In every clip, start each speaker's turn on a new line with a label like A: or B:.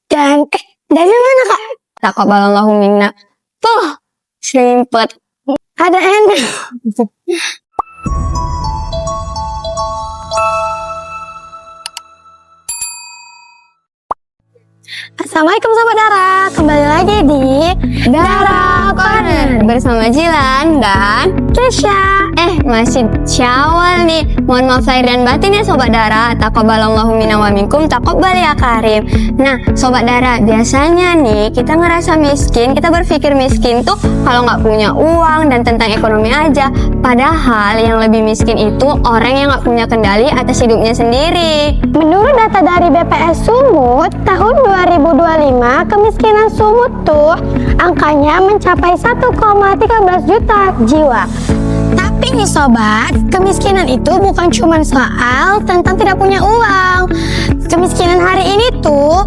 A: Dan dari mana kak?
B: Taqabbalallahu minna. Tuh, sempet.
A: Ada enak. Assalamualaikum Sobat Dara, kembali lagi di
B: Dara Corner bersama Jilan dan
A: Kesha.
B: Masih Syawal nih. Mohon maaf lahir dan batin ya Sobat Dara. Taqabbalallahu minna wa minkum, taqabbal ya karim. Nah Sobat Dara, biasanya nih kita ngerasa miskin, kita berpikir miskin tuh kalau nggak punya uang dan tentang ekonomi aja. Padahal yang lebih miskin itu orang yang nggak punya kendali atas hidupnya sendiri.
A: Menurut data dari BPS Sumut, tahun 2025 kemiskinan Sumut tuh angkanya mencapai 1,13 juta jiwa. Tapi nih sobat, kemiskinan itu bukan cuma soal tentang tidak punya uang. Kemiskinan hari ini tuh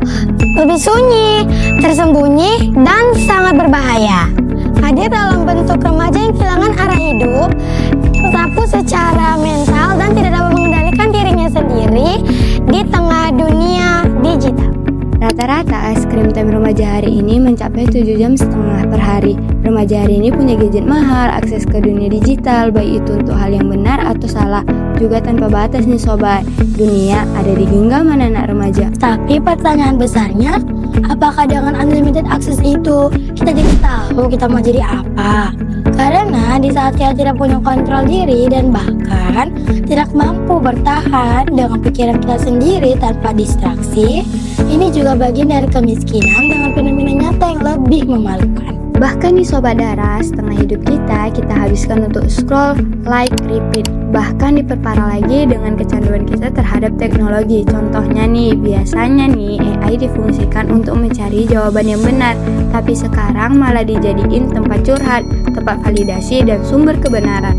A: lebih sunyi, tersembunyi, dan sangat berbahaya. Hadir dalam bentuk remaja yang kehilangan arah hidup, tersapu secara mental dan tidak dapat mengendalikan dirinya sendiri di tengah dunia digital.
C: Rata-rata screen time remaja hari ini mencapai 7,5 jam per hari. Remaja hari ini punya gadget mahal, akses ke dunia digital, baik itu untuk hal yang benar atau salah, juga tanpa batas nih sobat. Dunia ada di genggaman anak remaja.
A: Tapi pertanyaan besarnya, apakah dengan unlimited akses itu kita jadi tahu kita mau jadi apa? Karena di saat kita tidak punya kontrol diri dan bahkan tidak mampu bertahan dengan pikiran kita sendiri tanpa distraksi, ini juga bagian dari kemiskinan dengan fenomena nyata yang lebih memalukan.
C: Bahkan nih Sobat Dara, setengah hidup kita habiskan untuk scroll, like, repeat. Bahkan diperparah lagi dengan kecanduan kita terhadap teknologi. Contohnya nih, biasanya nih AI difungsikan untuk mencari jawaban yang benar, tapi sekarang malah dijadiin tempat curhat, tempat validasi, dan sumber kebenaran.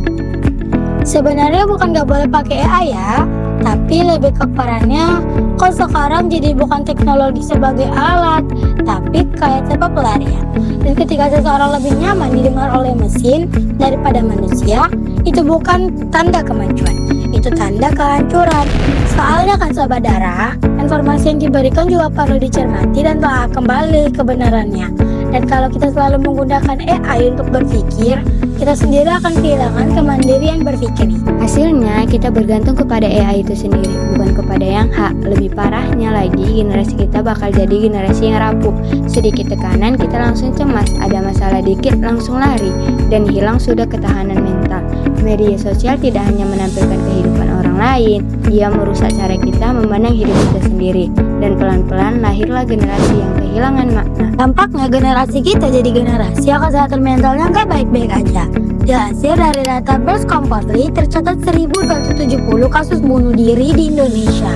A: Sebenarnya bukan gak boleh pakai AI ya, tapi lebih ke perannya kok sekarang jadi bukan teknologi sebagai alat, tapi kayak sebuah pelarian. Dan ketika seseorang lebih nyaman didengar oleh mesin daripada manusia, itu bukan tanda kemajuan, itu tanda kehancuran. Soalnya kan Sobat Dara, informasi yang diberikan juga perlu dicermati dan telah kembali kebenarannya. Dan kalau kita selalu menggunakan AI untuk berpikir, kita sendiri akan kehilangan kemandirian berpikir.
C: Hasilnya kita bergantung kepada AI itu sendiri, bukan kepada yang hak. Lebih parahnya lagi, generasi kita bakal jadi generasi yang rapuh. Sedikit tekanan kita langsung cemas, ada masalah dikit langsung lari, dan hilang sudah ketahanan mental. Media sosial tidak hanya menampilkan kehidupan orang lain, ia merusak cara kita memandang hidup kita sendiri. Dan pelan-pelan lahirlah generasi yang kehilangan makna.
A: Dampaknya generasi kita jadi generasi yang kesehatan mentalnya nggak baik-baik aja. Dilansir dari data Birth Comfortly, tercatat 1.270 kasus bunuh diri di Indonesia,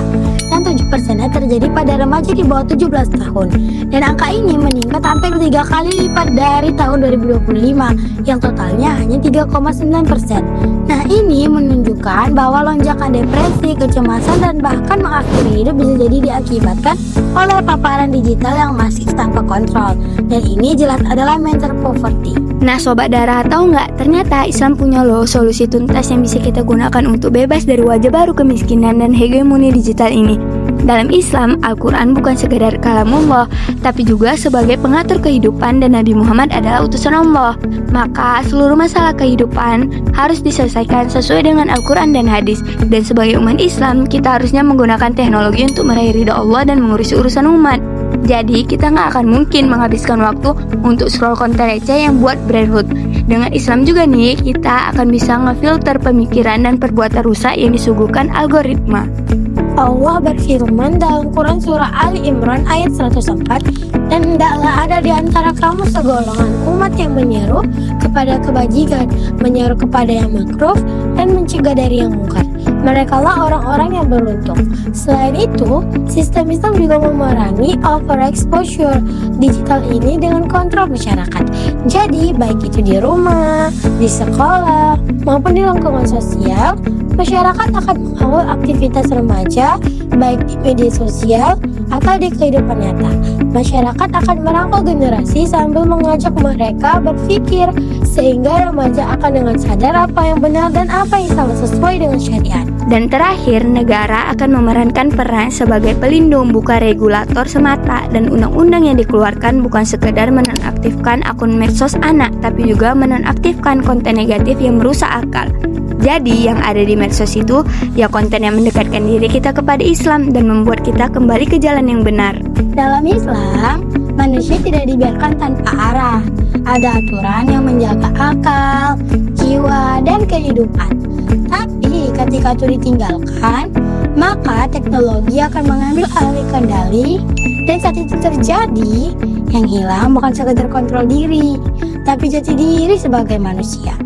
A: dan 7%-nya terjadi pada remaja di bawah 17 tahun. Dan angka ini meningkat hampir 3 kali lipat dari tahun 2025 yang totalnya hanya 3,9%. Nah ini menunjukkan bahwa lonjakan depresi, kecemasan, dan bahkan mengakhiri hidup bisa jadi diakibatkan oleh paparan digital yang masif tanpa kontrol. Dan ini jelas adalah mental poverty.
C: Nah Sobat Dara, tahu nggak? Ternyata Islam punya loh solusi tuntas yang bisa kita gunakan untuk bebas dari wajah baru kemiskinan dan hegemoni digital ini. Dalam Islam, Al-Quran bukan sekedar kalamullah, tapi juga sebagai pengatur kehidupan, dan Nabi Muhammad adalah utusan Allah. Maka seluruh masalah kehidupan harus diselesaikan sesuai dengan Al-Quran dan hadis. Dan sebagai umat Islam, kita harusnya menggunakan teknologi untuk meraih ridha Allah dan mengurusi urusan umat. Jadi kita nggak akan mungkin menghabiskan waktu untuk scroll konten receh yang buat brandhood. Dengan Islam juga nih, kita akan bisa ngefilter pemikiran dan perbuatan rusak yang disuguhkan algoritma.
A: Allah berfirman dalam Quran surah Ali Imran ayat 104, dan hendaklah ada di antara kamu segolongan umat yang menyeru kepada kebajikan, menyeru kepada yang makruh, dan mencegah dari yang mungkar. Merekalah orang-orang yang beruntung. Selain itu, sistem Islam juga memerangi overexposure digital ini dengan kontrol masyarakat. Jadi, baik itu di rumah, di sekolah, maupun di lingkungan sosial, masyarakat akan mengawal aktivitas remaja baik di media sosial atau di kehidupan nyata. Masyarakat akan merangkul generasi sambil mengajak mereka berpikir, sehingga remaja akan dengan sadar apa yang benar dan apa yang salah sesuai dengan syariat.
C: Dan terakhir, negara akan memerankan peran sebagai pelindung, bukan regulator semata, dan undang-undang yang dikeluarkan bukan sekedar menonaktifkan akun medsos anak, tapi juga menonaktifkan konten negatif yang merusak akal. Jadi yang ada di medsos itu ya konten yang mendekatkan diri kita kepada Islam dan membuat kita kembali ke jalan yang benar.
A: Dalam Islam, manusia tidak dibiarkan tanpa arah. Ada aturan yang menjaga akal, jiwa, dan kehidupan. Tapi ketika itu ditinggalkan, maka teknologi akan mengambil alih kendali, dan saat itu terjadi, yang hilang bukan sekedar kontrol diri, tapi jati diri sebagai manusia.